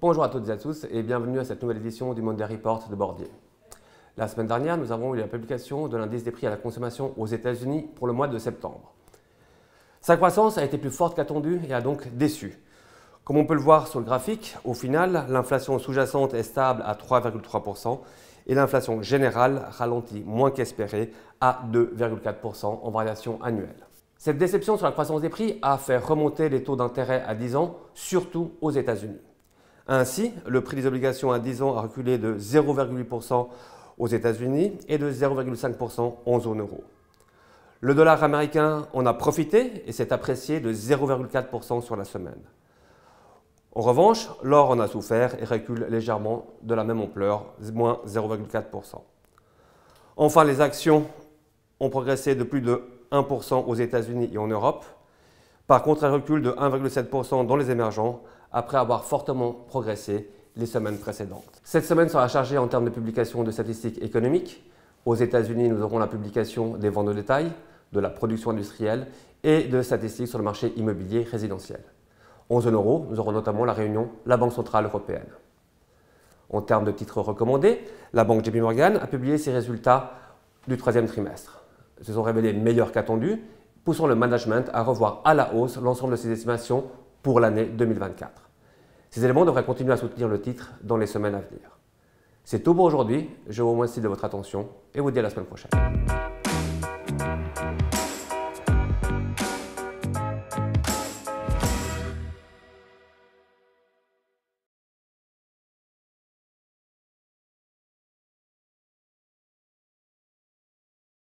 Bonjour à toutes et à tous et bienvenue à cette nouvelle édition du Monday Report de Bordier. La semaine dernière, nous avons eu la publication de l'indice des prix à la consommation aux États-Unis pour le mois de septembre. Sa croissance a été plus forte qu'attendue et a donc déçu. Comme on peut le voir sur le graphique, au final, l'inflation sous-jacente est stable à 3,3% et l'inflation générale ralentit moins qu'espéré à 2,4% en variation annuelle. Cette déception sur la croissance des prix a fait remonter les taux d'intérêt à 10 ans, surtout aux États-Unis. Ainsi, le prix des obligations à 10 ans a reculé de 0,8% aux États-Unis et de 0,5% en zone euro. Le dollar américain en a profité et s'est apprécié de 0,4% sur la semaine. En revanche, l'or en a souffert et recule légèrement de la même ampleur, moins 0,4%. Enfin, les actions ont progressé de plus de 1% aux États-Unis et en Europe. Par contre, elles reculent de 1,7% dans les émergents après avoir fortement progressé les semaines précédentes. Cette semaine sera chargée en termes de publication de statistiques économiques. Aux États-Unis, nous aurons la publication des ventes de détail, de la production industrielle et de statistiques sur le marché immobilier résidentiel. En zone euro, nous aurons notamment la réunion de la Banque centrale européenne. En termes de titres recommandés, la banque JP Morgan a publié ses résultats du troisième trimestre. Ils se sont révélés meilleurs qu'attendus, poussant le management à revoir à la hausse l'ensemble de ses estimations pour l'année 2024. Ces éléments devraient continuer à soutenir le titre dans les semaines à venir. C'est tout pour aujourd'hui, je vous remercie de votre attention et vous dis à la semaine prochaine.